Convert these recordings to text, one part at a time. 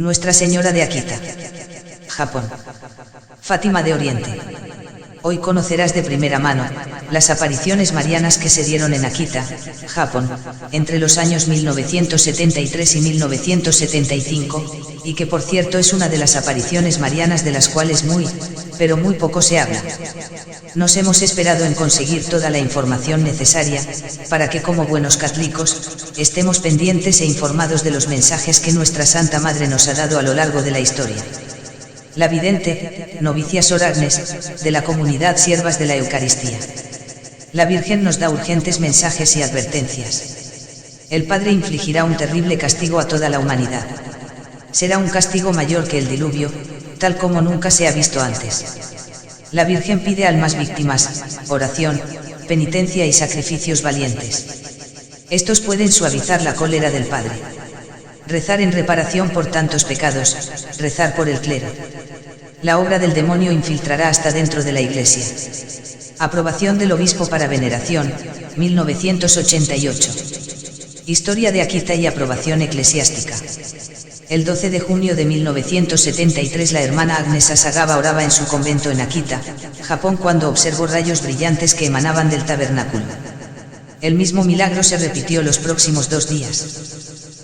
Nuestra Señora de Akita, Japón. Fátima de Oriente. Hoy conocerás de primera mano las apariciones marianas que se dieron en Akita, Japón, entre los años 1973 y 1975, y que por cierto es una de las apariciones marianas de las cuales pero muy poco se habla. Nos hemos esperado en conseguir toda la información necesaria, para que como buenos católicos, estemos pendientes e informados de los mensajes que nuestra Santa Madre nos ha dado a lo largo de la historia. La vidente, novicia Sor Agnes, de la comunidad Siervas de la Eucaristía. La Virgen nos da urgentes mensajes y advertencias. El Padre infligirá un terrible castigo a toda la humanidad. Será un castigo mayor que el diluvio, tal como nunca se ha visto antes. La Virgen pide almas víctimas, oración, penitencia y sacrificios valientes. Estos pueden suavizar la cólera del Padre. Rezar en reparación por tantos pecados, rezar por el clero. La obra del demonio infiltrará hasta dentro de la Iglesia. Aprobación del obispo para veneración, 1988. Historia de Akita y aprobación eclesiástica. El 12 de junio de 1973 la hermana Agnes Asagawa oraba en su convento en Akita, Japón, cuando observó rayos brillantes que emanaban del tabernáculo. El mismo milagro se repitió los próximos 2 días.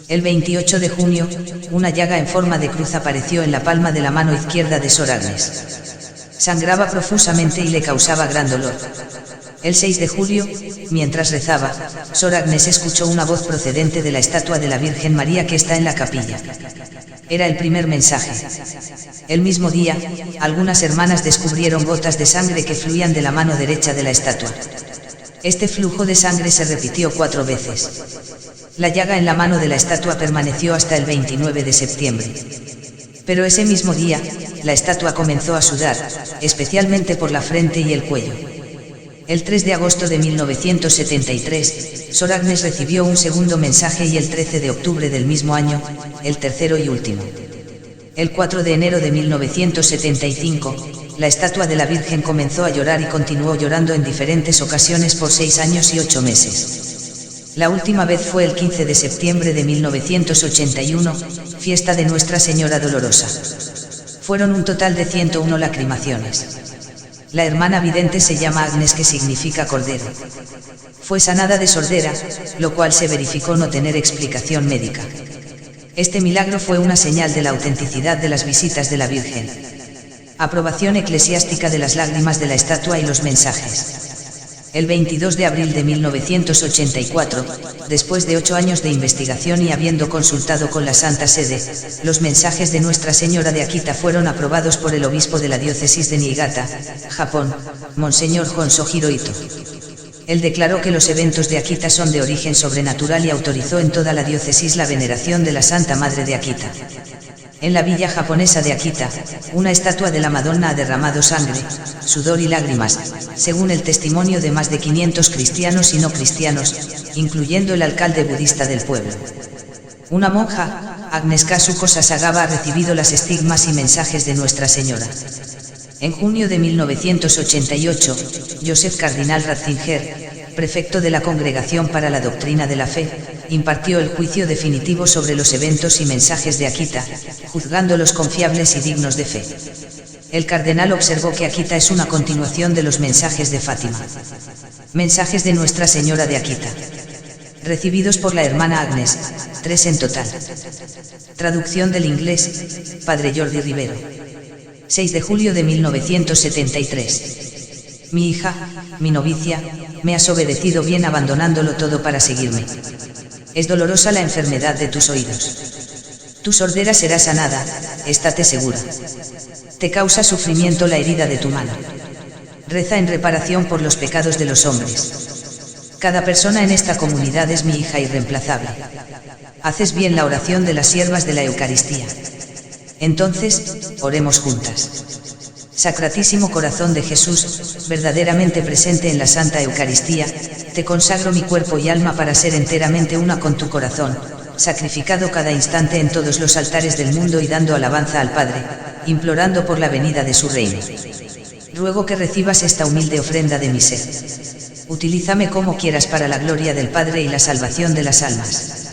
El 28 de junio, una llaga en forma de cruz apareció en la palma de la mano izquierda de Sor Agnes. Sangraba profusamente y le causaba gran dolor. El 6 de julio, mientras rezaba, Sor Agnes escuchó una voz procedente de la estatua de la Virgen María que está en la capilla. Era el primer mensaje. El mismo día, algunas hermanas descubrieron gotas de sangre que fluían de la mano derecha de la estatua. Este flujo de sangre se repitió 4 veces. La llaga en la mano de la estatua permaneció hasta el 29 de septiembre. Pero ese mismo día, la estatua comenzó a sudar, especialmente por la frente y el cuello. El 3 de agosto de 1973, Sor Agnes recibió un segundo mensaje y el 13 de octubre del mismo año, el tercero y último. El 4 de enero de 1975, la estatua de la Virgen comenzó a llorar y continuó llorando en diferentes ocasiones por 6 años y 8 meses. La última vez fue el 15 de septiembre de 1981, fiesta de Nuestra Señora Dolorosa. Fueron un total de 101 lacrimaciones. La hermana vidente se llama Agnes, que significa cordero. Fue sanada de sordera, lo cual se verificó no tener explicación médica. Este milagro fue una señal de la autenticidad de las visitas de la Virgen. Aprobación eclesiástica de las lágrimas de la estatua y los mensajes. El 22 de abril de 1984, después de 8 años de investigación y habiendo consultado con la Santa Sede, los mensajes de Nuestra Señora de Akita fueron aprobados por el obispo de la diócesis de Niigata, Japón, Monseñor Honsohiro Ito. Él declaró que los eventos de Akita son de origen sobrenatural y autorizó en toda la diócesis la veneración de la Santa Madre de Akita. En la villa japonesa de Akita, una estatua de la Madonna ha derramado sangre, sudor y lágrimas, según el testimonio de más de 500 cristianos y no cristianos, incluyendo el alcalde budista del pueblo. Una monja, Agnes Kazuko Sasagawa, ha recibido las estigmas y mensajes de Nuestra Señora. En junio de 1988, Joseph Cardinal Ratzinger, prefecto de la Congregación para la Doctrina de la Fe, impartió el juicio definitivo sobre los eventos y mensajes de Akita, juzgándolos confiables y dignos de fe. El cardenal observó que Akita es una continuación de los mensajes de Fátima. Mensajes de Nuestra Señora de Akita. Recibidos por la hermana Agnes, 3 en total. Traducción del inglés, Padre Jordi Rivero. 6 de julio de 1973. Mi hija, mi novicia, me has obedecido bien abandonándolo todo para seguirme. Es dolorosa la enfermedad de tus oídos. Tu sordera será sanada, estate segura. Te causa sufrimiento la herida de tu mano. Reza en reparación por los pecados de los hombres. Cada persona en esta comunidad es mi hija irreemplazable. Haces bien la oración de las siervas de la Eucaristía. Entonces, oremos juntas. Sacratísimo Corazón de Jesús, verdaderamente presente en la Santa Eucaristía, te consagro mi cuerpo y alma para ser enteramente una con tu corazón, sacrificado cada instante en todos los altares del mundo y dando alabanza al Padre, implorando por la venida de su reino. Ruego que recibas esta humilde ofrenda de mi ser. Utilízame como quieras para la gloria del Padre y la salvación de las almas.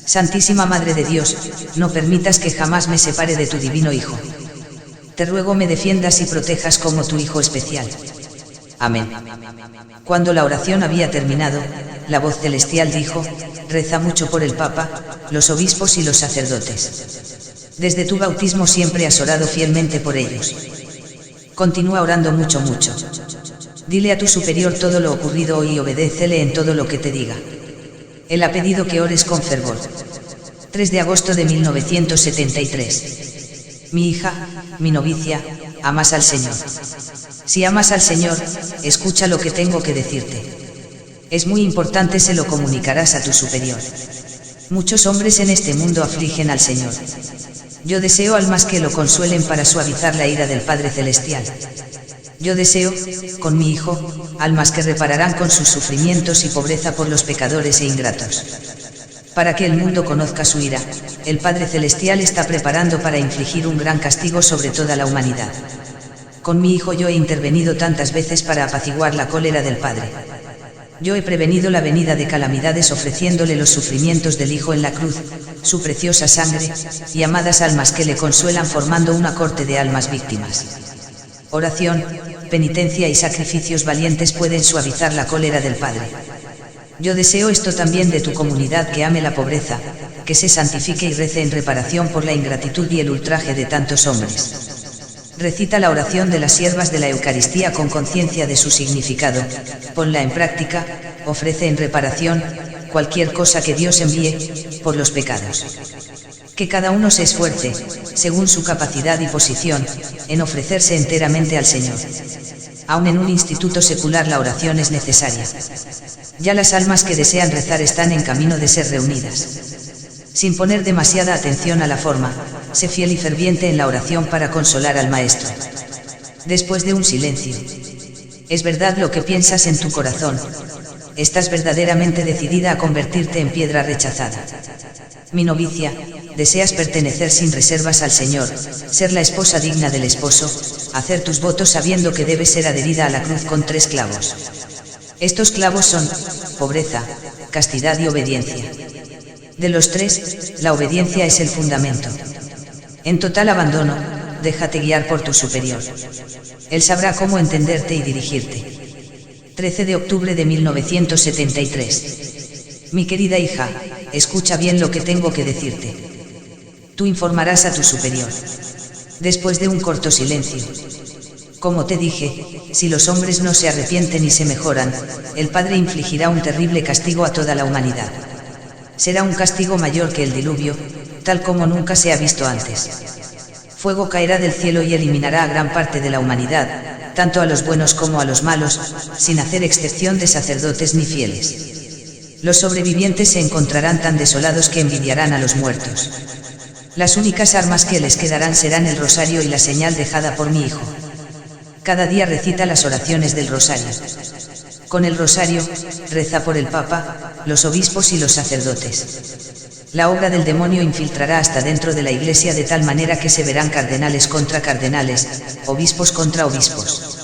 Santísima Madre de Dios, no permitas que jamás me separe de tu divino Hijo. Te ruego me defiendas y protejas como tu Hijo especial. Amén. Cuando la oración había terminado, la voz celestial dijo: reza mucho por el Papa, los obispos y los sacerdotes. Desde tu bautismo siempre has orado fielmente por ellos. Continúa orando mucho. Dile a tu superior todo lo ocurrido hoy y obedécele en todo lo que te diga. Él ha pedido que ores con fervor. 3 de agosto de 1973. Mi hija, mi novicia, amas al Señor. Si amas al Señor, escucha lo que tengo que decirte. Es muy importante, se lo comunicarás a tu superior. Muchos hombres en este mundo afligen al Señor. Yo deseo almas que lo consuelen para suavizar la ira del Padre Celestial. Yo deseo, con mi Hijo, almas que repararán con sus sufrimientos y pobreza por los pecadores e ingratos. Para que el mundo conozca su ira, el Padre Celestial está preparando para infligir un gran castigo sobre toda la humanidad. Con mi Hijo yo he intervenido tantas veces para apaciguar la cólera del Padre. Yo he prevenido la venida de calamidades ofreciéndole los sufrimientos del Hijo en la cruz, su preciosa sangre, y amadas almas que le consuelan formando una corte de almas víctimas. Oración, penitencia y sacrificios valientes pueden suavizar la cólera del Padre. Yo deseo esto también de tu comunidad, que ame la pobreza, que se santifique y rece en reparación por la ingratitud y el ultraje de tantos hombres. Recita la oración de las siervas de la Eucaristía con conciencia de su significado, ponla en práctica, ofrece en reparación cualquier cosa que Dios envíe por los pecados. Que cada uno se esfuerce, según su capacidad y posición, en ofrecerse enteramente al Señor. Aun en un instituto secular la oración es necesaria. Ya las almas que desean rezar están en camino de ser reunidas. Sin poner demasiada atención a la forma, sé fiel y ferviente en la oración para consolar al Maestro. Después de un silencio. Es verdad lo que piensas en tu corazón. Estás verdaderamente decidida a convertirte en piedra rechazada. Mi novicia, deseas pertenecer sin reservas al Señor, ser la esposa digna del esposo, hacer tus votos sabiendo que debes ser adherida a la cruz con 3 clavos. Estos clavos son pobreza, castidad y obediencia. De los 3, la obediencia es el fundamento. En total abandono, déjate guiar por tu superior. Él sabrá cómo entenderte y dirigirte. 13 de octubre de 1973. Mi querida hija, escucha bien lo que tengo que decirte. Tú informarás a tu superior. Después de un corto silencio. Como te dije, si los hombres no se arrepienten y se mejoran, el Padre infligirá un terrible castigo a toda la humanidad. Será un castigo mayor que el diluvio, tal como nunca se ha visto antes. Fuego caerá del cielo y eliminará a gran parte de la humanidad, tanto a los buenos como a los malos, sin hacer excepción de sacerdotes ni fieles. Los sobrevivientes se encontrarán tan desolados que envidiarán a los muertos. Las únicas armas que les quedarán serán el rosario y la señal dejada por mi Hijo. Cada día recita las oraciones del rosario. Con el rosario, reza por el Papa, los obispos y los sacerdotes. La obra del demonio infiltrará hasta dentro de la Iglesia de tal manera que se verán cardenales contra cardenales, obispos contra obispos.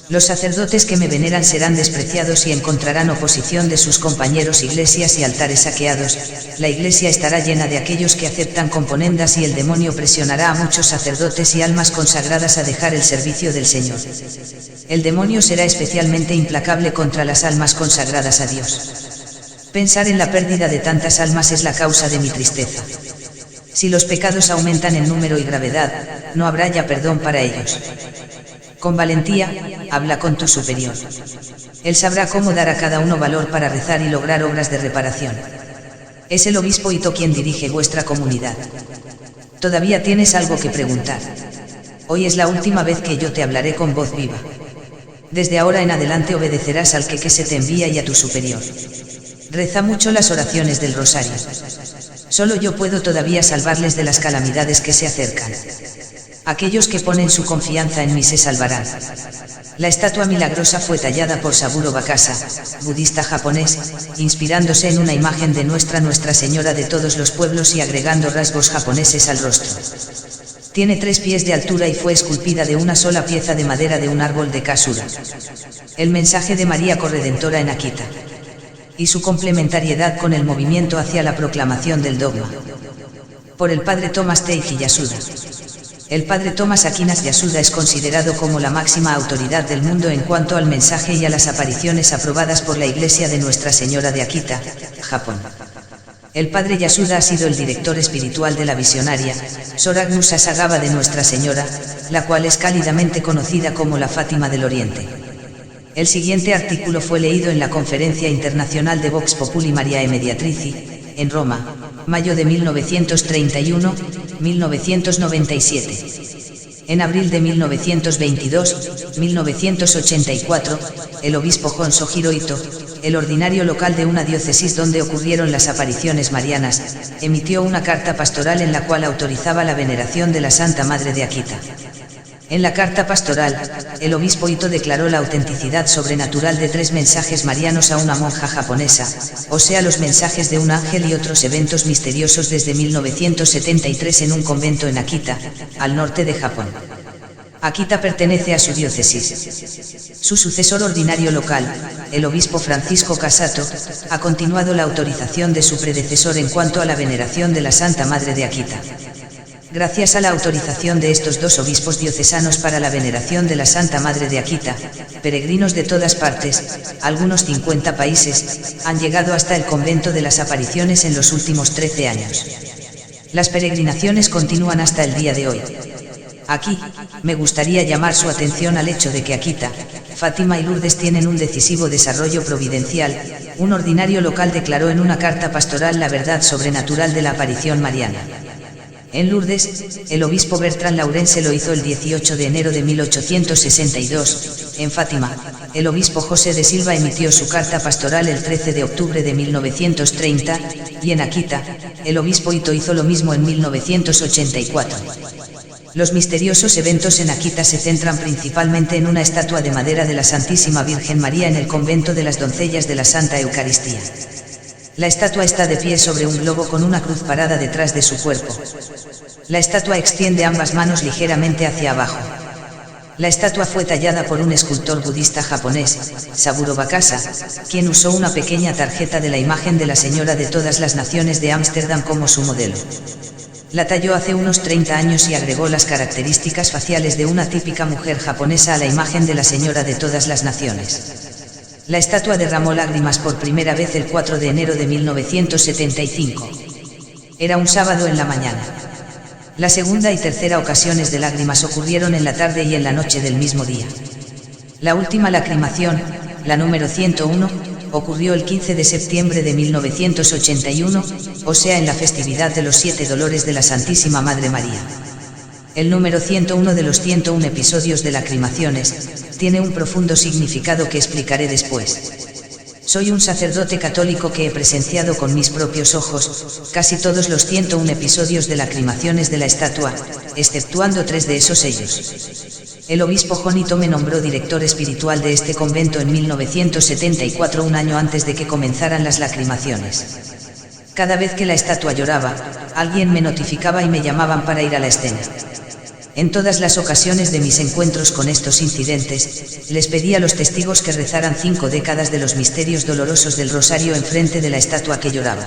Los sacerdotes que me veneran serán despreciados y encontrarán oposición de sus compañeros, iglesias y altares saqueados. La Iglesia estará llena de aquellos que aceptan componendas y el demonio presionará a muchos sacerdotes y almas consagradas a dejar el servicio del Señor. El demonio será especialmente implacable contra las almas consagradas a Dios. Pensar en la pérdida de tantas almas es la causa de mi tristeza. Si los pecados aumentan en número y gravedad, no habrá ya perdón para ellos. Con valentía, habla con tu superior. Él sabrá cómo dar a cada uno valor para rezar y lograr obras de reparación. Es el obispo Ito quien dirige vuestra comunidad. Todavía tienes algo que preguntar. Hoy es la última vez que yo te hablaré con voz viva. Desde ahora en adelante obedecerás al que se te envía y a tu superior. Reza mucho las oraciones del rosario. Solo yo puedo todavía salvarles de las calamidades que se acercan. Aquellos que ponen su confianza en mí se salvarán. La estatua milagrosa fue tallada por Saburo Bakasa, budista japonés, inspirándose en una imagen de Nuestra Señora de todos los pueblos y agregando rasgos japoneses al rostro. Tiene 3 pies de altura y fue esculpida de una sola pieza de madera de un árbol de Kasura. El mensaje de María Corredentora en Akita. y su complementariedad con el movimiento hacia la proclamación del dogma. Por el padre Thomas Teiji Yasuda. El padre Thomas Aquinas Yasuda es considerado como la máxima autoridad del mundo en cuanto al mensaje y a las apariciones aprobadas por la Iglesia de Nuestra Señora de Akita, Japón. El padre Yasuda ha sido el director espiritual de la visionaria, Sor Agnus Sasagawa de Nuestra Señora, la cual es cálidamente conocida como la Fátima del Oriente. El siguiente artículo fue leído en la Conferencia Internacional de Vox Populi Mariae Mediatrici, en Roma, mayo de 1931-1997. En abril de 1922-1984, el obispo Honso Hirohito, el ordinario local de una diócesis donde ocurrieron las apariciones marianas, emitió una carta pastoral en la cual autorizaba la veneración de la Santa Madre de Akita. En la carta pastoral, el obispo Ito declaró la autenticidad sobrenatural de 3 mensajes marianos a una monja japonesa, o sea los mensajes de un ángel y otros eventos misteriosos desde 1973 en un convento en Akita, al norte de Japón. Akita pertenece a su diócesis. Su sucesor ordinario local, el obispo Francisco Casato, ha continuado la autorización de su predecesor en cuanto a la veneración de la Santa Madre de Akita. Gracias a la autorización de estos 2 obispos diocesanos para la veneración de la Santa Madre de Akita, peregrinos de todas partes, algunos 50 países, han llegado hasta el convento de las apariciones en los últimos 13 años. Las peregrinaciones continúan hasta el día de hoy. Aquí, me gustaría llamar su atención al hecho de que Akita, Fátima y Lourdes tienen un decisivo desarrollo providencial. Un ordinario local declaró en una carta pastoral la verdad sobrenatural de la aparición mariana. En Lourdes, el obispo Bertrand Laurence lo hizo el 18 de enero de 1862, en Fátima, el obispo José de Silva emitió su carta pastoral el 13 de octubre de 1930, y en Akita, el obispo Ito hizo lo mismo en 1984. Los misteriosos eventos en Akita se centran principalmente en una estatua de madera de la Santísima Virgen María en el convento de las Doncellas de la Santa Eucaristía. La estatua está de pie sobre un globo con una cruz parada detrás de su cuerpo. La estatua extiende ambas manos ligeramente hacia abajo. La estatua fue tallada por un escultor budista japonés, Saburo Bakasa, quien usó una pequeña tarjeta de la imagen de la Señora de todas las Naciones de Ámsterdam como su modelo. La talló hace unos 30 años y agregó las características faciales de una típica mujer japonesa a la imagen de la Señora de todas las Naciones. La estatua derramó lágrimas por primera vez el 4 de enero de 1975. Era un sábado en la mañana. La segunda y tercera ocasiones de lágrimas ocurrieron en la tarde y en la noche del mismo día. La última lacrimación, la número 101, ocurrió el 15 de septiembre de 1981, o sea en la festividad de los 7 dolores de la Santísima Madre María. El número 101 de los 101 episodios de lacrimaciones tiene un profundo significado que explicaré después. Soy un sacerdote católico que he presenciado con mis propios ojos casi todos los 101 episodios de lacrimaciones de la estatua, exceptuando 3 de esos ellos. El obispo Jonito me nombró director espiritual de este convento en 1974, un año antes de que comenzaran las lacrimaciones. Cada vez que la estatua lloraba, alguien me notificaba y me llamaban para ir a la escena. En todas las ocasiones de mis encuentros con estos incidentes, les pedí a los testigos que rezaran 5 décadas de los misterios dolorosos del rosario enfrente de la estatua que lloraba.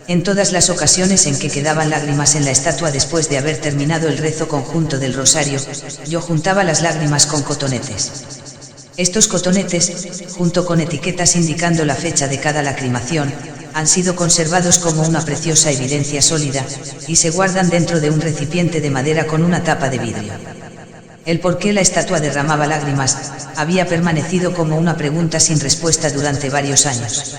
En todas las ocasiones en que quedaban lágrimas en la estatua después de haber terminado el rezo conjunto del rosario, yo juntaba las lágrimas con cotonetes. Estos cotonetes, junto con etiquetas indicando la fecha de cada lacrimación, han sido conservados como una preciosa evidencia sólida, y se guardan dentro de un recipiente de madera con una tapa de vidrio. El por qué la estatua derramaba lágrimas había permanecido como una pregunta sin respuesta durante varios años.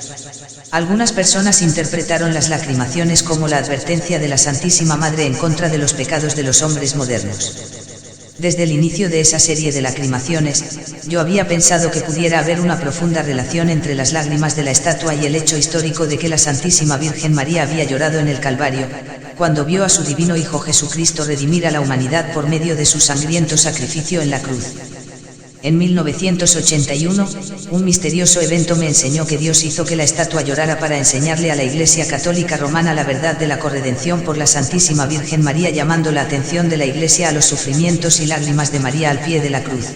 Algunas personas interpretaron las lacrimaciones como la advertencia de la Santísima Madre en contra de los pecados de los hombres modernos. Desde el inicio de esa serie de lacrimaciones, yo había pensado que pudiera haber una profunda relación entre las lágrimas de la estatua y el hecho histórico de que la Santísima Virgen María había llorado en el Calvario, cuando vio a su divino Hijo Jesucristo redimir a la humanidad por medio de su sangriento sacrificio en la cruz. En 1981, un misterioso evento me enseñó que Dios hizo que la estatua llorara para enseñarle a la Iglesia Católica Romana la verdad de la corredención por la Santísima Virgen María, llamando la atención de la Iglesia a los sufrimientos y lágrimas de María al pie de la cruz.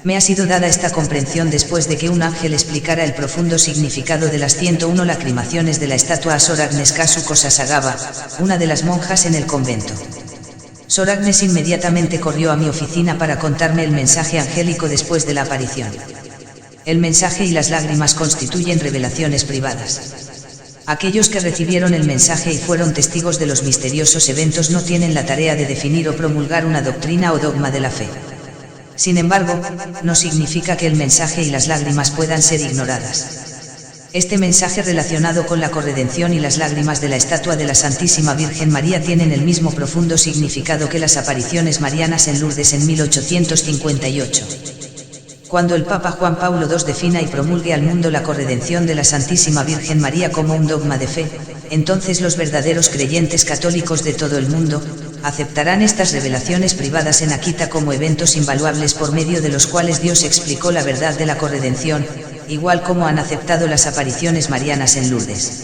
Me ha sido dada esta comprensión después de que un ángel explicara el profundo significado de las 101 lacrimaciones de la estatua a Sor Agnes Kasu Kosasagawa, una de las monjas en el convento. Sor Agnes inmediatamente corrió a mi oficina para contarme el mensaje angélico después de la aparición. El mensaje y las lágrimas constituyen revelaciones privadas. Aquellos que recibieron el mensaje y fueron testigos de los misteriosos eventos no tienen la tarea de definir o promulgar una doctrina o dogma de la fe. Sin embargo, no significa que el mensaje y las lágrimas puedan ser ignoradas. Este mensaje relacionado con la corredención y las lágrimas de la estatua de la Santísima Virgen María tienen el mismo profundo significado que las apariciones marianas en Lourdes en 1858. Cuando el Papa Juan Pablo II defina y promulgue al mundo la corredención de la Santísima Virgen María como un dogma de fe, entonces los verdaderos creyentes católicos de todo el mundo aceptarán estas revelaciones privadas en Akita como eventos invaluables por medio de los cuales Dios explicó la verdad de la corredención, igual como han aceptado las apariciones marianas en Lourdes.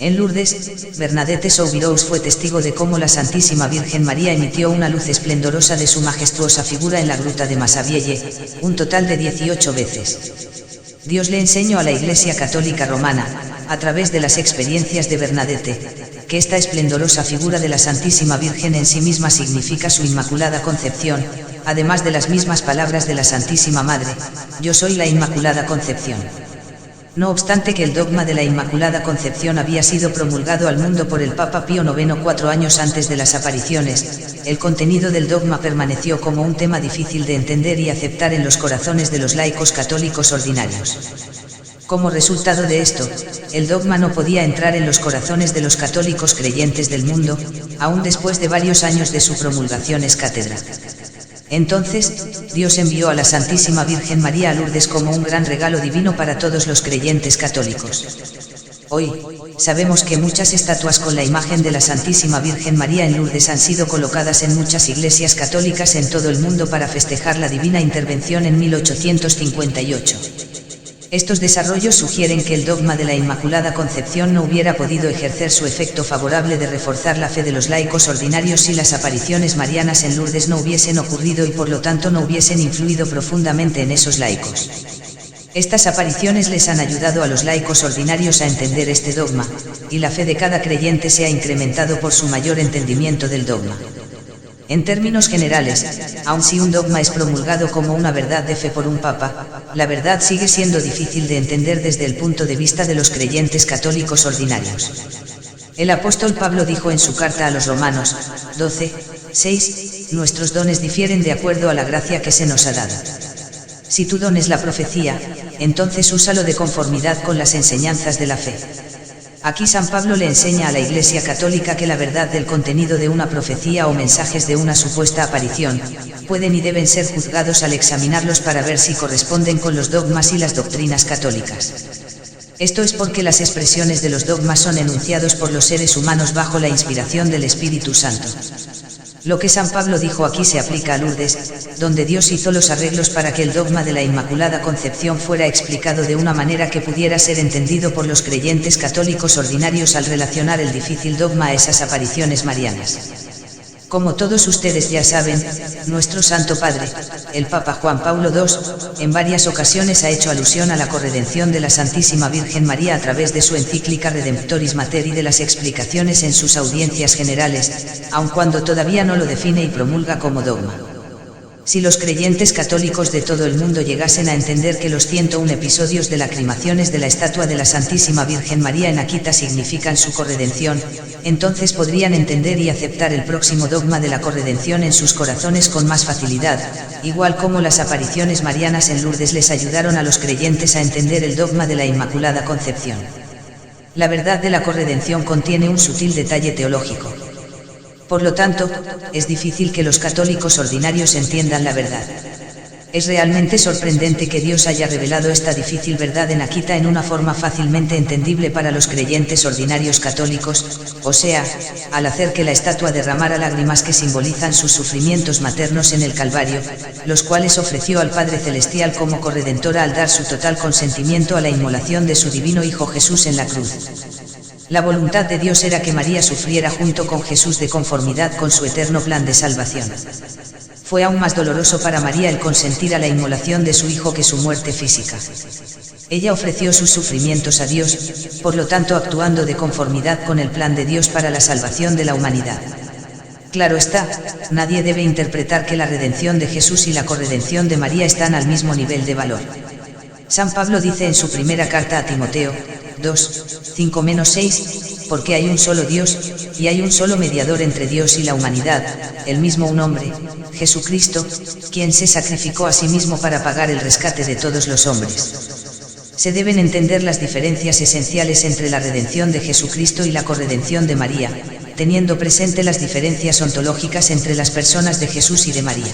En Lourdes, Bernadette Soubirous fue testigo de cómo la Santísima Virgen María emitió una luz esplendorosa de su majestuosa figura en la gruta de Massabielle, un total de 18 veces. Dios le enseñó a la Iglesia Católica Romana, a través de las experiencias de Bernadette, que esta esplendorosa figura de la Santísima Virgen en sí misma significa su Inmaculada Concepción, además de las mismas palabras de la Santísima Madre: yo soy la Inmaculada Concepción. No obstante que el dogma de la Inmaculada Concepción había sido promulgado al mundo por el Papa Pío IX 4 años antes de las apariciones, el contenido del dogma permaneció como un tema difícil de entender y aceptar en los corazones de los laicos católicos ordinarios. Como resultado de esto, el dogma no podía entrar en los corazones de los católicos creyentes del mundo, aún después de varios años de su promulgación ex cátedra. Entonces, Dios envió a la Santísima Virgen María a Lourdes como un gran regalo divino para todos los creyentes católicos. Hoy, sabemos que muchas estatuas con la imagen de la Santísima Virgen María en Lourdes han sido colocadas en muchas iglesias católicas en todo el mundo para festejar la divina intervención en 1858. Estos desarrollos sugieren que el dogma de la Inmaculada Concepción no hubiera podido ejercer su efecto favorable de reforzar la fe de los laicos ordinarios si las apariciones marianas en Lourdes no hubiesen ocurrido y por lo tanto no hubiesen influido profundamente en esos laicos. Estas apariciones les han ayudado a los laicos ordinarios a entender este dogma, y la fe de cada creyente se ha incrementado por su mayor entendimiento del dogma. En términos generales, aun si un dogma es promulgado como una verdad de fe por un papa, la verdad sigue siendo difícil de entender desde el punto de vista de los creyentes católicos ordinarios. El apóstol Pablo dijo en su carta a los Romanos, 12:6, nuestros dones difieren de acuerdo a la gracia que se nos ha dado. Si tu don es la profecía, entonces úsalo de conformidad con las enseñanzas de la fe. Aquí San Pablo le enseña a la Iglesia Católica que la verdad del contenido de una profecía o mensajes de una supuesta aparición, pueden y deben ser juzgados al examinarlos para ver si corresponden con los dogmas y las doctrinas católicas. Esto es porque las expresiones de los dogmas son enunciados por los seres humanos bajo la inspiración del Espíritu Santo. Lo que San Pablo dijo aquí se aplica a Lourdes, donde Dios hizo los arreglos para que el dogma de la Inmaculada Concepción fuera explicado de una manera que pudiera ser entendido por los creyentes católicos ordinarios al relacionar el difícil dogma a esas apariciones marianas. Como todos ustedes ya saben, nuestro Santo Padre, el Papa Juan Pablo II, en varias ocasiones ha hecho alusión a la corredención de la Santísima Virgen María a través de su encíclica Redemptoris Mater y de las explicaciones en sus audiencias generales, aun cuando todavía no lo define y promulga como dogma. Si los creyentes católicos de todo el mundo llegasen a entender que los 101 episodios de lacrimaciones de la estatua de la Santísima Virgen María en Akita significan su corredención, entonces podrían entender y aceptar el próximo dogma de la corredención en sus corazones con más facilidad, igual como las apariciones marianas en Lourdes les ayudaron a los creyentes a entender el dogma de la Inmaculada Concepción. La verdad de la corredención contiene un sutil detalle teológico. Por lo tanto, es difícil que los católicos ordinarios entiendan la verdad. Es realmente sorprendente que Dios haya revelado esta difícil verdad en Akita en una forma fácilmente entendible para los creyentes ordinarios católicos, o sea, al hacer que la estatua derramara lágrimas que simbolizan sus sufrimientos maternos en el Calvario, los cuales ofreció al Padre Celestial como corredentora al dar su total consentimiento a la inmolación de su divino Hijo Jesús en la cruz. La voluntad de Dios era que María sufriera junto con Jesús de conformidad con su eterno plan de salvación. fue aún más doloroso para María el consentir a la inmolación de su hijo que su muerte física. Ella ofreció sus sufrimientos a Dios, por lo tanto actuando de conformidad con el plan de Dios para la salvación de la humanidad. Claro está, nadie debe interpretar que la redención de Jesús y la corredención de María están al mismo nivel de valor. San Pablo dice en su primera carta a Timoteo, 2:5-6, porque hay un solo Dios, y hay un solo mediador entre Dios y la humanidad, el mismo un hombre, Jesucristo, quien se sacrificó a sí mismo para pagar el rescate de todos los hombres. Se deben entender las diferencias esenciales entre la redención de Jesucristo y la corredención de María, teniendo presente las diferencias ontológicas entre las personas de Jesús y de María.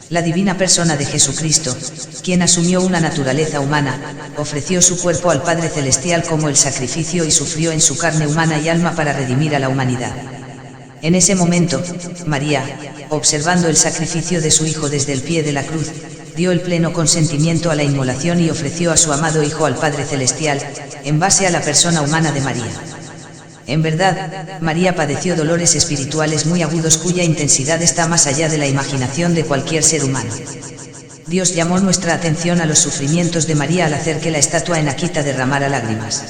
La divina persona de Jesucristo, quien asumió una naturaleza humana, ofreció su cuerpo al Padre Celestial como el sacrificio y sufrió en su carne humana y alma para redimir a la humanidad. En ese momento, María, observando el sacrificio de su Hijo desde el pie de la cruz, dio el pleno consentimiento a la inmolación y ofreció a su amado Hijo al Padre Celestial, en base a la persona humana de María. En verdad, María padeció dolores espirituales muy agudos cuya intensidad está más allá de la imaginación de cualquier ser humano. Dios llamó nuestra atención a los sufrimientos de María al hacer que la estatua en Akita derramara lágrimas.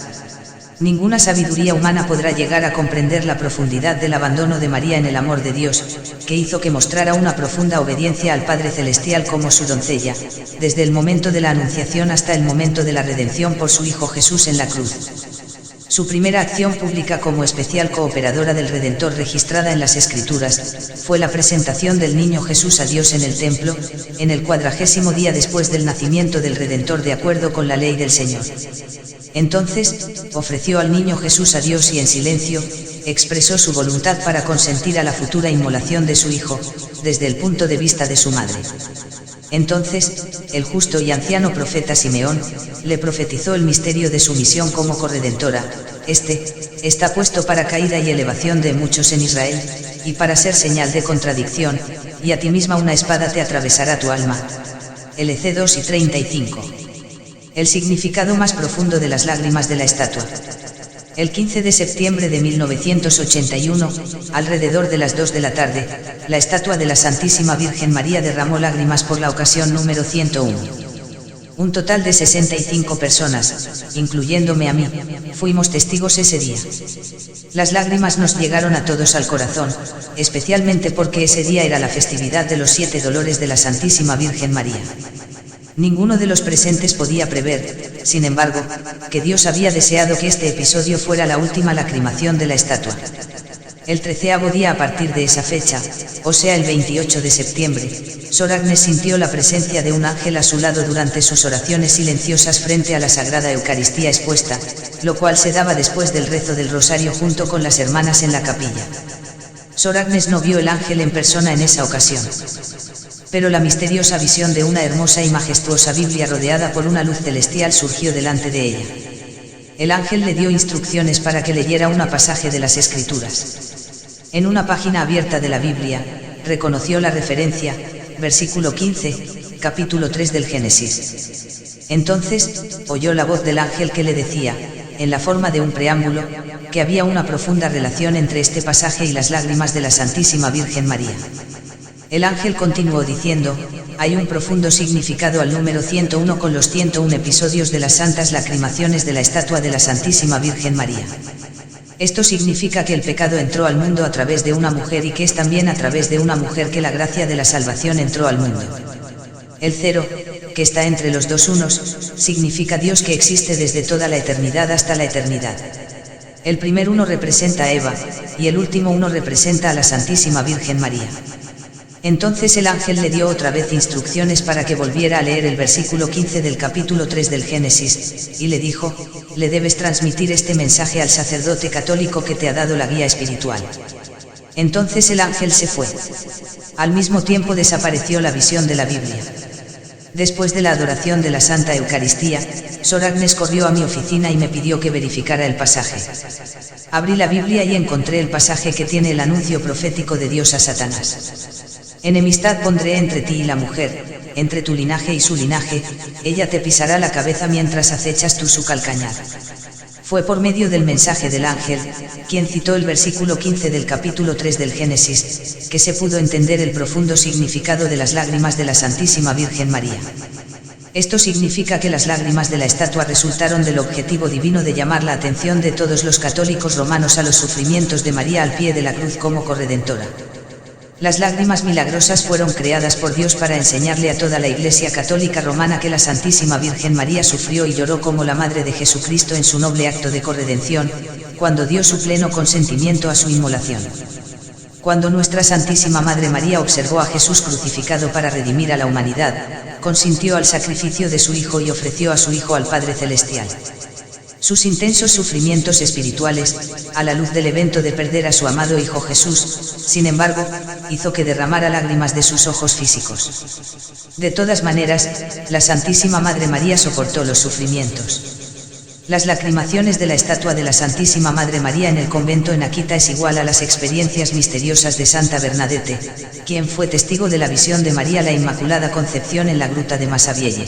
Ninguna sabiduría humana podrá llegar a comprender la profundidad del abandono de María en el amor de Dios, que hizo que mostrara una profunda obediencia al Padre Celestial como su doncella, desde el momento de la Anunciación hasta el momento de la redención por su Hijo Jesús en la cruz. Su primera acción pública como especial cooperadora del Redentor registrada en las Escrituras, fue la presentación del niño Jesús a Dios en el templo, en el 40º día después del nacimiento del Redentor de acuerdo con la ley del Señor. Entonces, ofreció al niño Jesús a Dios y en silencio, expresó su voluntad para consentir a la futura inmolación de su Hijo, desde el punto de vista de su madre. Entonces, el justo y anciano profeta Simeón, le profetizó el misterio de su misión como corredentora. Este está puesto para caída y elevación de muchos en Israel, y para ser señal de contradicción, y a ti misma una espada te atravesará tu alma. LC 2:35. El significado más profundo de las lágrimas de la estatua. El 15 de septiembre de 1981, alrededor de las 2 de la tarde, la estatua de la Santísima Virgen María derramó lágrimas por la ocasión número 101. Un total de 65 personas, incluyéndome a mí, fuimos testigos ese día. Las lágrimas nos llegaron a todos al corazón, especialmente porque ese día era la festividad de los 7 dolores de la Santísima Virgen María. Ninguno de los presentes podía prever, sin embargo, que Dios había deseado que este episodio fuera la última lacrimación de la estatua. El 13º día a partir de esa fecha, o sea el 28 de septiembre, Sor Agnes sintió la presencia de un ángel a su lado durante sus oraciones silenciosas frente a la Sagrada Eucaristía expuesta, lo cual se daba después del rezo del rosario junto con las hermanas en la capilla. Sor Agnes no vio el ángel en persona en esa ocasión. Pero la misteriosa visión de una hermosa y majestuosa Biblia rodeada por una luz celestial surgió delante de ella. El ángel le dio instrucciones para que leyera un pasaje de las Escrituras. En una página abierta de la Biblia, reconoció la referencia, versículo 15, capítulo 3 del Génesis. Entonces, oyó la voz del ángel que le decía, en la forma de un preámbulo, que había una profunda relación entre este pasaje y las lágrimas de la Santísima Virgen María. El ángel continuó diciendo, hay un profundo significado al número 101 con los 101 episodios de las santas lacrimaciones de la estatua de la Santísima Virgen María. Esto significa que el pecado entró al mundo a través de una mujer y que es también a través de una mujer que la gracia de la salvación entró al mundo. El 0, que está entre los dos unos, significa Dios que existe desde toda la eternidad hasta la eternidad. El primer 1 representa a Eva, y el último 1 representa a la Santísima Virgen María. Entonces el ángel le dio otra vez instrucciones para que volviera a leer el versículo 15 del capítulo 3 del Génesis, y le dijo, le debes transmitir este mensaje al sacerdote católico que te ha dado la guía espiritual. Entonces el ángel se fue. Al mismo tiempo desapareció la visión de la Biblia. Después de la adoración de la Santa Eucaristía, Sor Agnes corrió a mi oficina y me pidió que verificara el pasaje. Abrí la Biblia y encontré el pasaje que tiene el anuncio profético de Dios a Satanás. Enemistad pondré entre ti y la mujer, entre tu linaje y su linaje, ella te pisará la cabeza mientras acechas tú su calcañar. Fue por medio del mensaje del ángel, quien citó el versículo 15 del capítulo 3 del Génesis, que se pudo entender el profundo significado de las lágrimas de la Santísima Virgen María. Esto significa que las lágrimas de la estatua resultaron del objetivo divino de llamar la atención de todos los católicos romanos a los sufrimientos de María al pie de la cruz como corredentora. Las lágrimas milagrosas fueron creadas por Dios para enseñarle a toda la Iglesia Católica Romana que la Santísima Virgen María sufrió y lloró como la Madre de Jesucristo en su noble acto de corredención, cuando dio su pleno consentimiento a su inmolación. Cuando nuestra Santísima Madre María observó a Jesús crucificado para redimir a la humanidad, consintió al sacrificio de su Hijo y ofreció a su Hijo al Padre Celestial. Sus intensos sufrimientos espirituales, a la luz del evento de perder a su amado Hijo Jesús, sin embargo, hizo que derramara lágrimas de sus ojos físicos. De todas maneras, la Santísima Madre María soportó los sufrimientos. Las lacrimaciones de la estatua de la Santísima Madre María en el convento en Akita es igual a las experiencias misteriosas de Santa Bernadette, quien fue testigo de la visión de María la Inmaculada Concepción en la gruta de Massabielle.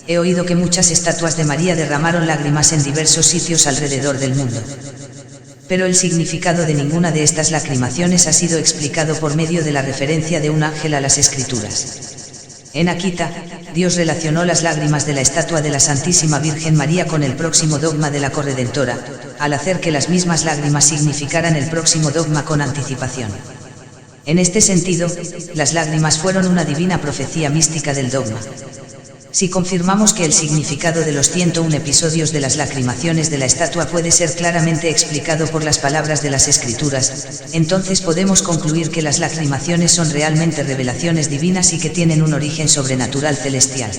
He oído que muchas estatuas de María derramaron lágrimas en diversos sitios alrededor del mundo. Pero el significado de ninguna de estas lacrimaciones ha sido explicado por medio de la referencia de un ángel a las Escrituras. En Akita, Dios relacionó las lágrimas de la estatua de la Santísima Virgen María con el próximo dogma de la corredentora, al hacer que las mismas lágrimas significaran el próximo dogma con anticipación. En este sentido, las lágrimas fueron una divina profecía mística del dogma. Si confirmamos que el significado de los 101 episodios de las lacrimaciones de la estatua puede ser claramente explicado por las palabras de las Escrituras, entonces podemos concluir que las lacrimaciones son realmente revelaciones divinas y que tienen un origen sobrenatural celestial.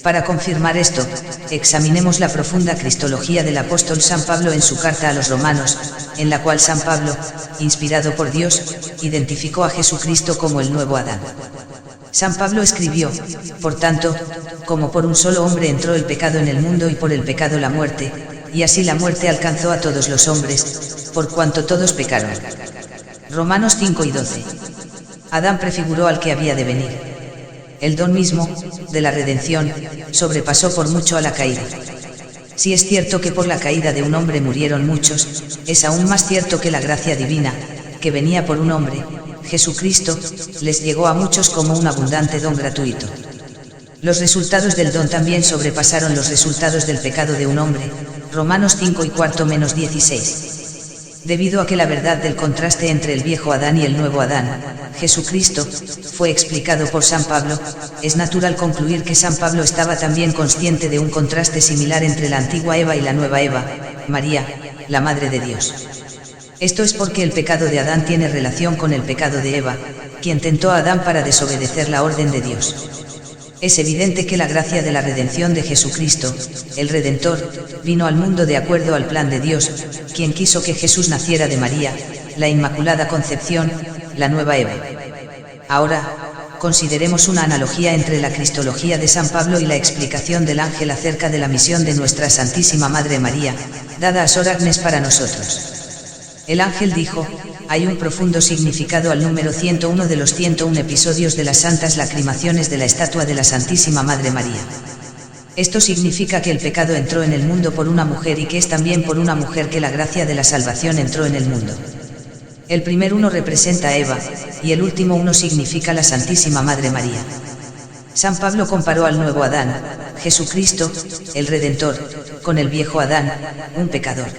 Para confirmar esto, examinemos la profunda cristología del apóstol San Pablo en su carta a los romanos, en la cual San Pablo, inspirado por Dios, identificó a Jesucristo como el nuevo Adán. San Pablo escribió: por tanto, como por un solo hombre entró el pecado en el mundo y por el pecado la muerte, y así la muerte alcanzó a todos los hombres, por cuanto todos pecaron. Romanos 5 y 12. Adán prefiguró al que había de venir. El don mismo, de la redención, sobrepasó por mucho a la caída. Si es cierto que por la caída de un hombre murieron muchos, es aún más cierto que la gracia divina, que venía por un hombre, Jesucristo, les llegó a muchos como un abundante don gratuito. Los resultados del don también sobrepasaron los resultados del pecado de un hombre, Romanos 5 y cuarto menos 16. Debido a que la verdad del contraste entre el viejo Adán y el nuevo Adán, Jesucristo, fue explicado por San Pablo, es natural concluir que San Pablo estaba también consciente de un contraste similar entre la antigua Eva y la nueva Eva, María, la Madre de Dios. Esto es porque el pecado de Adán tiene relación con el pecado de Eva, quien tentó a Adán para desobedecer la orden de Dios. Es evidente que la gracia de la redención de Jesucristo, el Redentor, vino al mundo de acuerdo al plan de Dios, quien quiso que Jesús naciera de María, la Inmaculada Concepción, la nueva Eva. Ahora, consideremos una analogía entre la cristología de San Pablo y la explicación del ángel acerca de la misión de nuestra Santísima Madre María, dada a Sor Agnes para nosotros. El ángel dijo: hay un profundo significado al número 101 de los 101 episodios de las santas lacrimaciones de la estatua de la Santísima Madre María. Esto significa que el pecado entró en el mundo por una mujer y que es también por una mujer que la gracia de la salvación entró en el mundo. El primer uno representa a Eva, y el último uno significa la Santísima Madre María. San Pablo comparó al nuevo Adán, Jesucristo, el Redentor, con el viejo Adán, un pecador.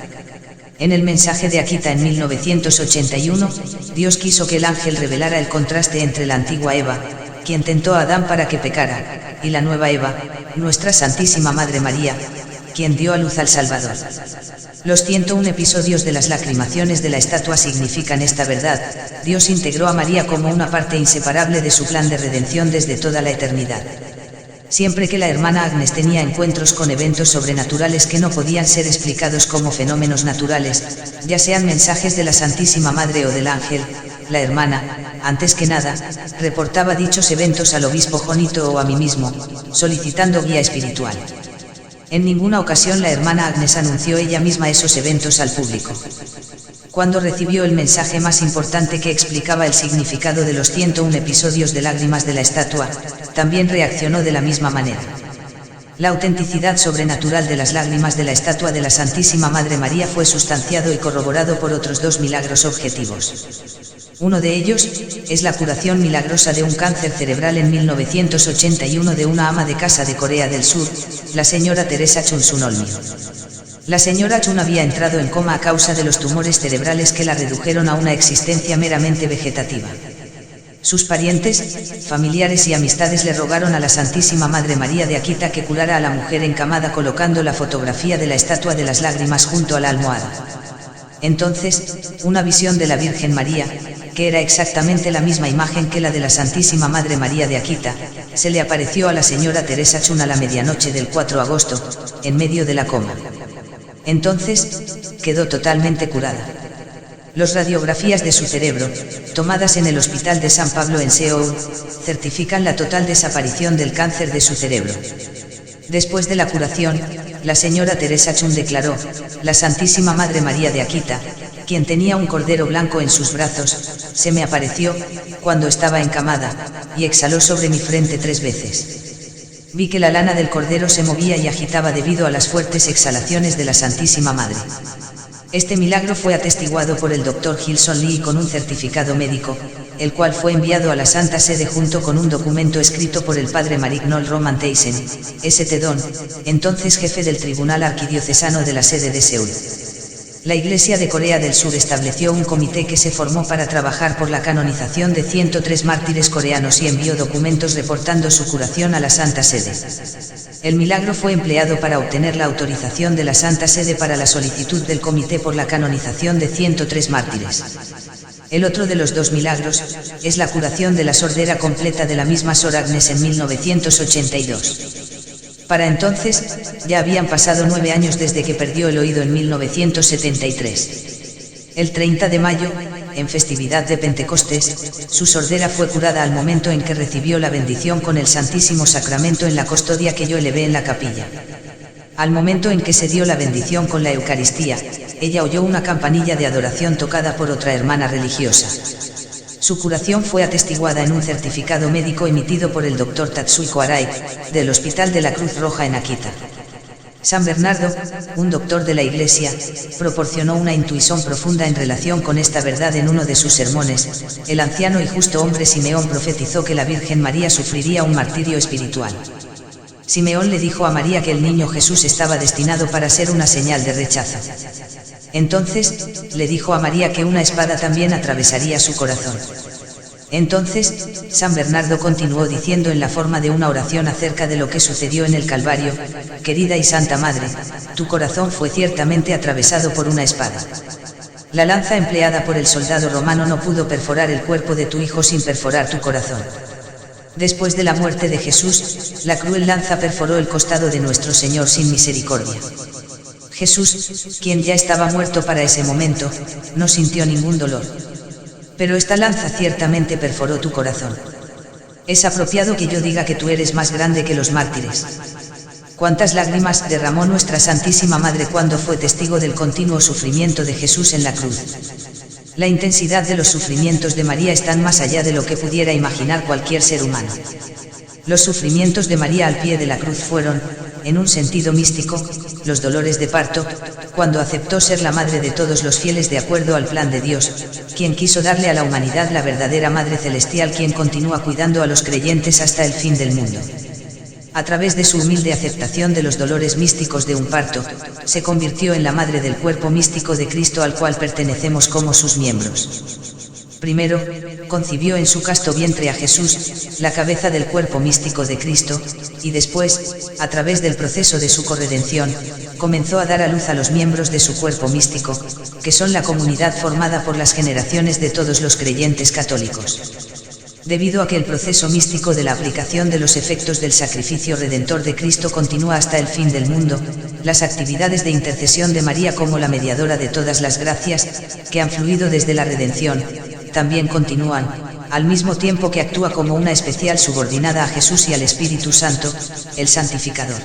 En el mensaje de Akita en 1981, Dios quiso que el ángel revelara el contraste entre la antigua Eva, quien tentó a Adán para que pecara, y la nueva Eva, nuestra Santísima Madre María, quien dio a luz al Salvador. Los 101 episodios de las lacrimaciones de la estatua significan esta verdad: Dios integró a María como una parte inseparable de su plan de redención desde toda la eternidad. Siempre que la hermana Agnes tenía encuentros con eventos sobrenaturales que no podían ser explicados como fenómenos naturales, ya sean mensajes de la Santísima Madre o del ángel, la hermana, antes que nada, reportaba dichos eventos al obispo Jonito o a mí mismo, solicitando guía espiritual. En ninguna ocasión la hermana Agnes anunció ella misma esos eventos al público. Cuando recibió el mensaje más importante que explicaba el significado de los 101 episodios de lágrimas de la estatua, también reaccionó de la misma manera. La autenticidad sobrenatural de las lágrimas de la estatua de la Santísima Madre María fue sustanciado y corroborado por otros 2 milagros objetivos. Uno de ellos es la curación milagrosa de un cáncer cerebral en 1981 de una ama de casa de Corea del Sur, la señora Teresa Chun Sunolmi. La señora Chun había entrado en coma a causa de los tumores cerebrales que la redujeron a una existencia meramente vegetativa. Sus parientes, familiares y amistades le rogaron a la Santísima Madre María de Akita que curara a la mujer encamada colocando la fotografía de la estatua de las lágrimas junto a la almohada. Entonces, una visión de la Virgen María, que era exactamente la misma imagen que la de la Santísima Madre María de Akita, se le apareció a la señora Teresa Chun a la medianoche del 4 de agosto, en medio de la coma. Entonces, quedó totalmente curada. Las radiografías de su cerebro, tomadas en el Hospital de San Pablo en Seúl, certifican la total desaparición del cáncer de su cerebro. Después de la curación, la señora Teresa Chun declaró: la Santísima Madre María de Akita, quien tenía un cordero blanco en sus brazos, se me apareció, cuando estaba encamada, y exhaló sobre mi frente 3 veces. Vi que la lana del cordero se movía y agitaba debido a las fuertes exhalaciones de la Santísima Madre. Este milagro fue atestiguado por el Dr. Gilson Lee con un certificado médico, el cual fue enviado a la Santa Sede junto con un documento escrito por el padre Marignol Roman Thyssen, St. Don, entonces jefe del Tribunal Arquidiocesano de la sede de Seúl. La Iglesia de Corea del Sur estableció un comité que se formó para trabajar por la canonización de 103 mártires coreanos y envió documentos reportando su curación a la Santa Sede. El milagro fue empleado para obtener la autorización de la Santa Sede para la solicitud del comité por la canonización de 103 mártires. El otro de los 2 milagros es la curación de la sordera completa de la misma Sor Agnes en 1982. Para entonces, ya habían pasado 9 años desde que perdió el oído en 1973. El 30 de mayo, en festividad de Pentecostés, su sordera fue curada al momento en que recibió la bendición con el Santísimo Sacramento en la custodia que yo elevé en la capilla. Al momento en que se dio la bendición con la Eucaristía, ella oyó una campanilla de adoración tocada por otra hermana religiosa. Su curación fue atestiguada en un certificado médico emitido por el Dr. Tatsuhiko Arai, del Hospital de la Cruz Roja en Akita. San Bernardo, un doctor de la Iglesia, proporcionó una intuición profunda en relación con esta verdad en uno de sus sermones. El anciano y justo hombre Simeón profetizó que la Virgen María sufriría un martirio espiritual. Simeón le dijo a María que el niño Jesús estaba destinado para ser una señal de rechazo. Entonces, le dijo a María que una espada también atravesaría su corazón. Entonces, San Bernardo continuó diciendo en la forma de una oración acerca de lo que sucedió en el Calvario: querida y Santa Madre, tu corazón fue ciertamente atravesado por una espada. La lanza empleada por el soldado romano no pudo perforar el cuerpo de tu hijo sin perforar tu corazón. Después de la muerte de Jesús, la cruel lanza perforó el costado de nuestro Señor sin misericordia. Jesús, quien ya estaba muerto para ese momento, no sintió ningún dolor. Pero esta lanza ciertamente perforó tu corazón. Es apropiado que yo diga que tú eres más grande que los mártires. ¿Cuántas lágrimas derramó nuestra Santísima Madre cuando fue testigo del continuo sufrimiento de Jesús en la cruz? La intensidad de los sufrimientos de María están más allá de lo que pudiera imaginar cualquier ser humano. Los sufrimientos de María al pie de la cruz fueron, en un sentido místico, los dolores de parto, cuando aceptó ser la madre de todos los fieles de acuerdo al plan de Dios, quien quiso darle a la humanidad la verdadera Madre Celestial, quien continúa cuidando a los creyentes hasta el fin del mundo. A través de su humilde aceptación de los dolores místicos de un parto, se convirtió en la madre del cuerpo místico de Cristo al cual pertenecemos como sus miembros. Primero, concibió en su casto vientre a Jesús, la cabeza del cuerpo místico de Cristo, y después, a través del proceso de su corredención, comenzó a dar a luz a los miembros de su cuerpo místico, que son la comunidad formada por las generaciones de todos los creyentes católicos. Debido a que el proceso místico de la aplicación de los efectos del sacrificio redentor de Cristo continúa hasta el fin del mundo, las actividades de intercesión de María como la mediadora de todas las gracias, que han fluido desde la redención, también continúan, al mismo tiempo que actúa como una especial subordinada a Jesús y al Espíritu Santo, el santificador.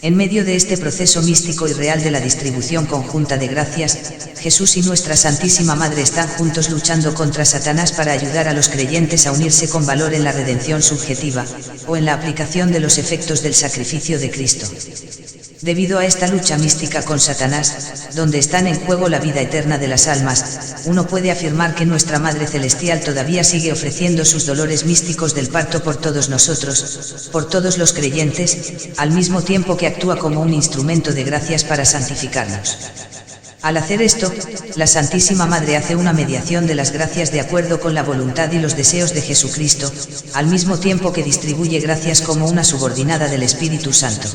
En medio de este proceso místico y real de la distribución conjunta de gracias, Jesús y nuestra Santísima Madre están juntos luchando contra Satanás para ayudar a los creyentes a unirse con valor en la redención subjetiva, o en la aplicación de los efectos del sacrificio de Cristo. Debido a esta lucha mística con Satanás, donde están en juego la vida eterna de las almas, uno puede afirmar que nuestra Madre Celestial todavía sigue ofreciendo sus dolores místicos del parto por todos nosotros, por todos los creyentes, al mismo tiempo que actúa como un instrumento de gracias para santificarnos. Al hacer esto, la Santísima Madre hace una mediación de las gracias de acuerdo con la voluntad y los deseos de Jesucristo, al mismo tiempo que distribuye gracias como una subordinada del Espíritu Santo.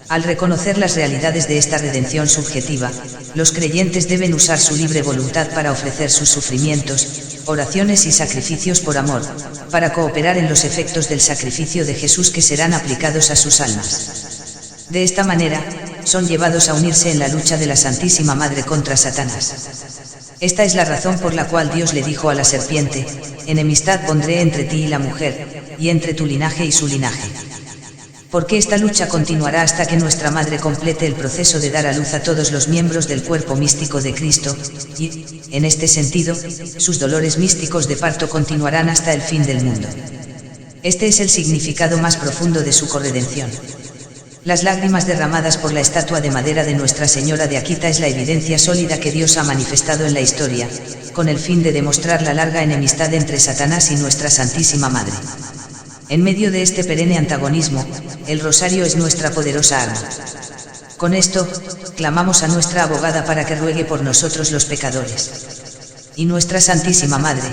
Al reconocer las realidades de esta redención subjetiva, los creyentes deben usar su libre voluntad para ofrecer sus sufrimientos, oraciones y sacrificios por amor, para cooperar en los efectos del sacrificio de Jesús que serán aplicados a sus almas. De esta manera, son llevados a unirse en la lucha de la Santísima Madre contra Satanás. Esta es la razón por la cual Dios le dijo a la serpiente: enemistad pondré entre ti y la mujer, y entre tu linaje y su linaje. Porque esta lucha continuará hasta que nuestra Madre complete el proceso de dar a luz a todos los miembros del cuerpo místico de Cristo, y, en este sentido, sus dolores místicos de parto continuarán hasta el fin del mundo. Este es el significado más profundo de su corredención. Las lágrimas derramadas por la estatua de madera de Nuestra Señora de Akita es la evidencia sólida que Dios ha manifestado en la historia, con el fin de demostrar la larga enemistad entre Satanás y nuestra Santísima Madre. En medio de este perenne antagonismo, el rosario es nuestra poderosa arma. Con esto, clamamos a nuestra abogada para que ruegue por nosotros los pecadores. Y nuestra Santísima Madre,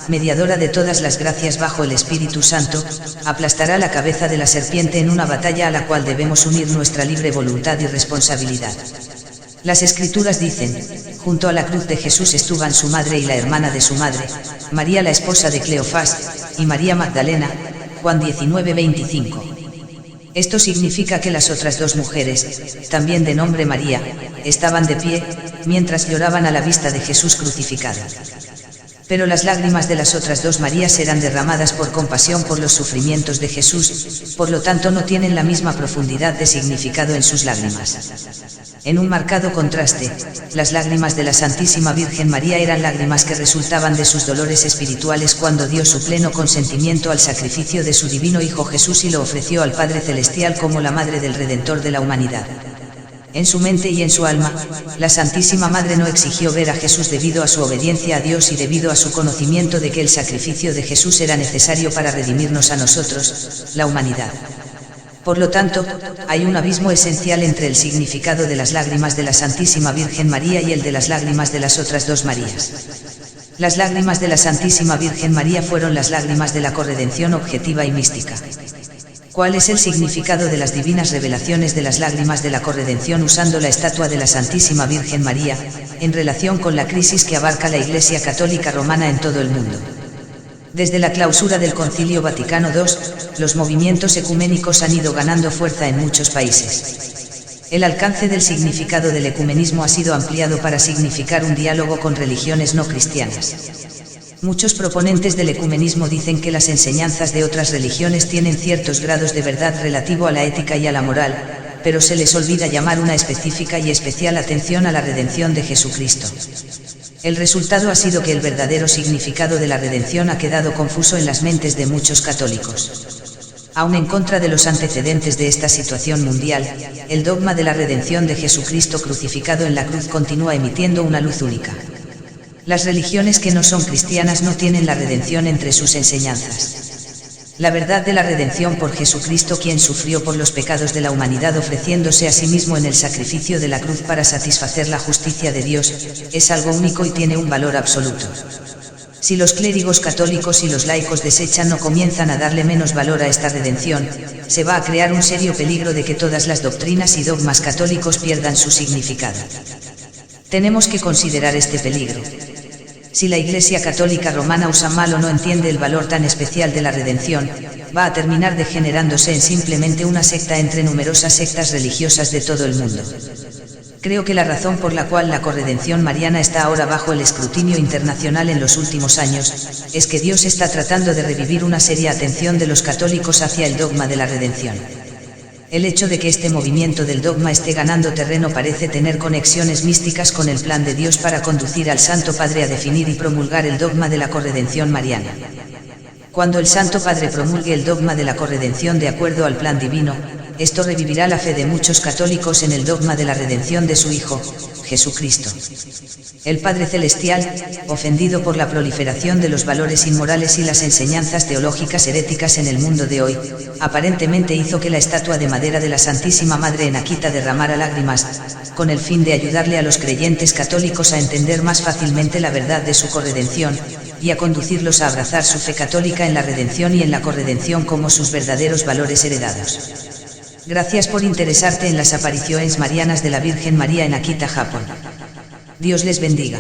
mediadora de todas las gracias bajo el Espíritu Santo, aplastará la cabeza de la serpiente en una batalla a la cual debemos unir nuestra libre voluntad y responsabilidad. Las Escrituras dicen: junto a la cruz de Jesús estuvan su madre y la hermana de su madre, María la esposa de Cleofás, y María Magdalena, Juan 19:25. Esto significa que las otras dos mujeres, también de nombre María, estaban de pie, mientras lloraban a la vista de Jesús crucificado. Pero las lágrimas de las otras dos Marías eran derramadas por compasión por los sufrimientos de Jesús, por lo tanto no tienen la misma profundidad de significado en sus lágrimas. En un marcado contraste, las lágrimas de la Santísima Virgen María eran lágrimas que resultaban de sus dolores espirituales cuando dio su pleno consentimiento al sacrificio de su divino Hijo Jesús y lo ofreció al Padre Celestial como la Madre del Redentor de la humanidad. En su mente y en su alma, la Santísima Madre no exigió ver a Jesús debido a su obediencia a Dios y debido a su conocimiento de que el sacrificio de Jesús era necesario para redimirnos a nosotros, la humanidad. Por lo tanto, hay un abismo esencial entre el significado de las lágrimas de la Santísima Virgen María y el de las lágrimas de las otras dos Marías. Las lágrimas de la Santísima Virgen María fueron las lágrimas de la corredención objetiva y mística. ¿Cuál es el significado de las divinas revelaciones de las lágrimas de la corredención usando la estatua de la Santísima Virgen María, en relación con la crisis que abarca la Iglesia Católica Romana en todo el mundo? Desde la clausura del Concilio Vaticano II, los movimientos ecuménicos han ido ganando fuerza en muchos países. El alcance del significado del ecumenismo ha sido ampliado para significar un diálogo con religiones no cristianas. Muchos proponentes del ecumenismo dicen que las enseñanzas de otras religiones tienen ciertos grados de verdad relativo a la ética y a la moral, pero se les olvida llamar una específica y especial atención a la redención de Jesucristo. El resultado ha sido que el verdadero significado de la redención ha quedado confuso en las mentes de muchos católicos. Aun en contra de los antecedentes de esta situación mundial, el dogma de la redención de Jesucristo crucificado en la cruz continúa emitiendo una luz única. Las religiones que no son cristianas no tienen la redención entre sus enseñanzas. La verdad de la redención por Jesucristo, quien sufrió por los pecados de la humanidad ofreciéndose a sí mismo en el sacrificio de la cruz para satisfacer la justicia de Dios, es algo único y tiene un valor absoluto. Si los clérigos católicos y los laicos desechan o comienzan a darle menos valor a esta redención, se va a crear un serio peligro de que todas las doctrinas y dogmas católicos pierdan su significado. Tenemos que considerar este peligro. Si la Iglesia Católica Romana usa mal o no entiende el valor tan especial de la redención, va a terminar degenerándose en simplemente una secta entre numerosas sectas religiosas de todo el mundo. Creo que la razón por la cual la corredención mariana está ahora bajo el escrutinio internacional en los últimos años, es que Dios está tratando de revivir una seria atención de los católicos hacia el dogma de la redención. El hecho de que este movimiento del dogma esté ganando terreno parece tener conexiones místicas con el plan de Dios para conducir al Santo Padre a definir y promulgar el dogma de la corredención mariana. Cuando el Santo Padre promulgue el dogma de la corredención de acuerdo al plan divino, esto revivirá la fe de muchos católicos en el dogma de la redención de su Hijo, Jesucristo. El Padre Celestial, ofendido por la proliferación de los valores inmorales y las enseñanzas teológicas heréticas en el mundo de hoy, aparentemente hizo que la estatua de madera de la Santísima Madre en Akita derramara lágrimas, con el fin de ayudarle a los creyentes católicos a entender más fácilmente la verdad de su corredención, y a conducirlos a abrazar su fe católica en la redención y en la corredención como sus verdaderos valores heredados. Gracias por interesarte en las apariciones marianas de la Virgen María en Akita, Japón. Dios les bendiga.